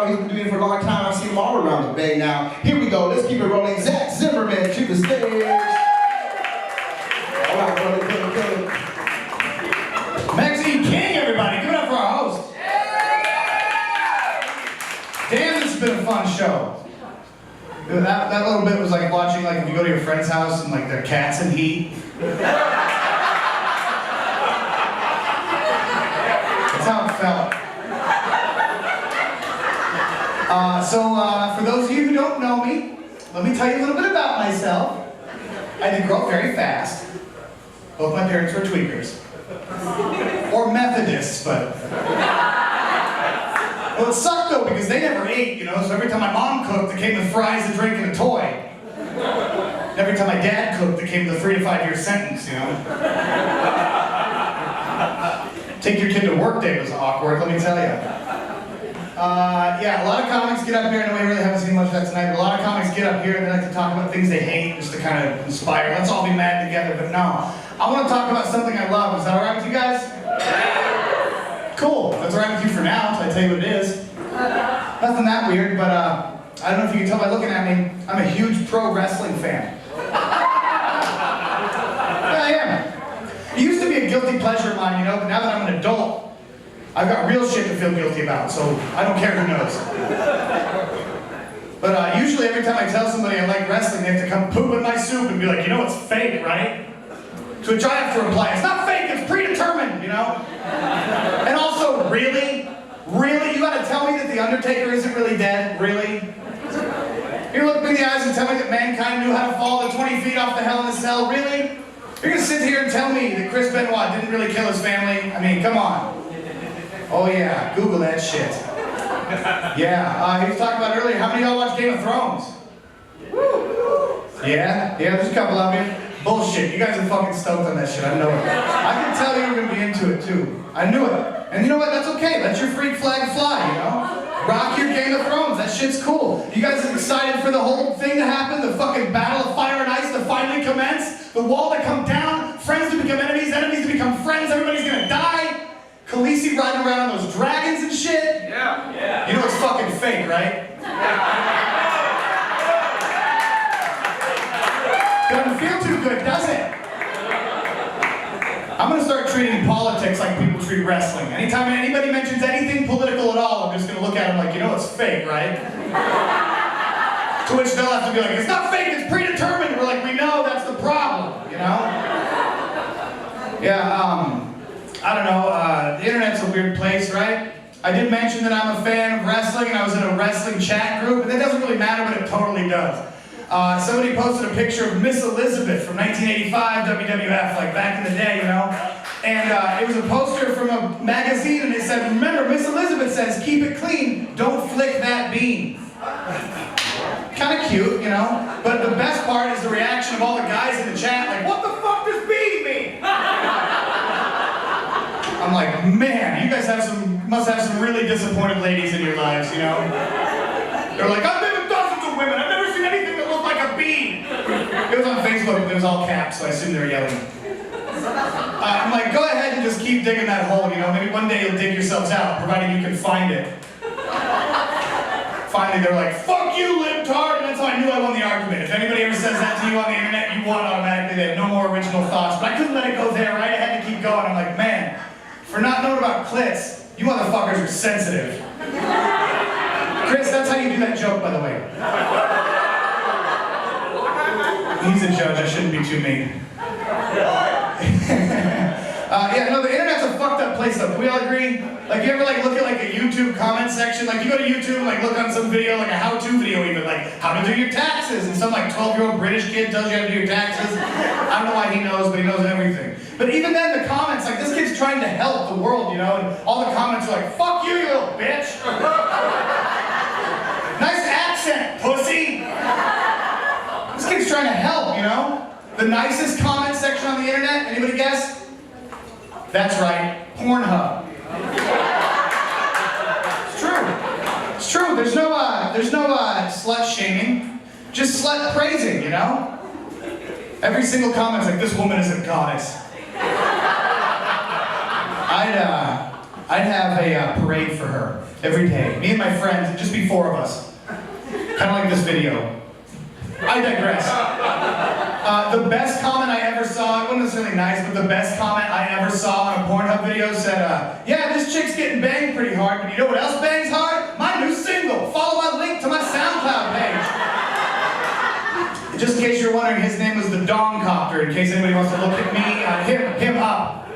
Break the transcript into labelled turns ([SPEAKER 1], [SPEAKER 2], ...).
[SPEAKER 1] He's been doing it for a long time. I've seen him all around the Bay now. Here we go. Let's keep it rolling. Zack Zimmerman to the stage. All right, brother.
[SPEAKER 2] Maxine King, everybody. Give it up for our host. Damn, this has been a fun show. That little bit was like watching, like, if you go to your friend's house and, like, their cat's in heat. That's how it felt. For those of you who don't know me, let me tell you a little bit about myself. I did grow up very fast. Both my parents were tweakers. Or Methodists, but... Well, it sucked though, because they never ate, you know, so every time my mom cooked, it came with fries, a drink, and a toy. And every time my dad cooked, it came with a 3 to 5 year sentence, you know. Take your kid to work day was awkward, let me tell you. Yeah, a lot of comics get up here, I know we really haven't seen much of that tonight, but a lot of comics get up here and they like to talk about things they hate, just to kind of inspire. Let's all be mad together, but no. I want to talk about something I love. Is that alright with you guys? Cool. That's alright with you for now, until I tell you what it is. Nothing that weird, but I don't know if you can tell by looking at me, I'm a huge pro wrestling fan. Yeah, I am. It used to be a guilty pleasure of mine, you know, but now that I'm an adult, I've got real shit to feel guilty about, so I don't care who knows. But usually every time I tell somebody I like wrestling, they have to come poop in my soup and be like, you know it's fake, right? To which I have to reply, it's not fake, it's predetermined, you know? And also, really? Really? You gotta tell me that The Undertaker isn't really dead? Really? You're looking me in the eyes and tell me that mankind knew how to fall the 20 feet off the Hell in a Cell? Really? You're gonna sit here and tell me that Chris Benoit didn't really kill his family? I mean, come on. Oh yeah, Google that shit. Yeah, he was talking about earlier, how many of y'all watch Game of Thrones? Yeah, there's a couple of you. Bullshit, you guys are fucking stoked on that shit, I know it. I can tell you were gonna be into it too. I knew it. And you know what, that's okay, let your freak flag fly, you know? Rock your Game of Thrones, that shit's cool. You guys are excited for the whole thing to happen? The fucking battle of fire and ice to finally commence? The wall to come down? Friends to become enemies, enemies to become friends, everybody's gonna die? Khaleesi riding around on those dragons and shit? Yeah. You know it's fucking fake, right? Doesn't feel too good, does it? I'm gonna start treating politics like people treat wrestling. Anytime anybody mentions anything political at all, I'm just gonna look at them like, you know it's fake, right? To which they'll have to be like, it's not fake, it's predetermined. We're like, we know, that's the problem, you know? Yeah, I don't know, the internet's a weird place, right? I did mention that I'm a fan of wrestling and I was in a wrestling chat group, and that doesn't really matter, but it totally does. Somebody posted a picture of Miss Elizabeth from 1985 WWF, like back in the day, you know? And it was a poster from a magazine and it said, remember, Miss Elizabeth says, keep it clean, don't flick that bean. Kind of cute, you know? But the best part is the reaction of all the guys in the chat, like, what the fuck does bean mean? I'm like, man, you guys must have some really disappointed ladies in your lives, you know? They're like, I've been with dozens of women, I've never seen anything that looked like a bean. It was on Facebook, but it was all caps, so I assume they were yelling. I'm like, go ahead and just keep digging that hole, you know? Maybe one day you'll dig yourselves out, provided you can find it. Finally, they're like, fuck you, libtard, and that's how I knew I won the argument. If anybody ever says that to you on the internet, you won automatically. They have no more original thoughts. But I couldn't let it go there, right? I had to keep going. I'm like, man, for not knowing about clits, you motherfuckers are sensitive. Chris, that's how you do that joke, by the way. He's a judge, I shouldn't be too mean. Yeah, no, the internet's a fucked up place though, can we all agree? Like, you ever like look at like a YouTube comment section? Like, you go to YouTube and like look on some video, like a how-to video even, like how to do your taxes, and some like 12-year-old British kid tells you how to do your taxes. I don't know why he knows, but he knows everything. But even then, the comments, like, this kid's trying to help the world, you know, and all the comments are like, fuck you, you little bitch! Nice accent, pussy! This kid's trying to help, you know? The nicest comment section on the internet, anybody guess? That's right, Pornhub. It's true. It's true, there's no slut shaming, just slut praising, you know? Every single comment's like, this woman is a goddess. I'd have a parade for her. every day. Me and my friends, it'd just be 4 of us. Kind of like this video. I digress. The best comment I ever saw, it wasn't necessarily nice, but the best comment I ever saw on a Pornhub video said, yeah, this chick's getting banged pretty hard, but you know what else bangs hard? My new single. Follow my link to my SoundCloud page. Just in case you're wondering, his name was the Dong Copter, in case anybody wants to look at me, him up.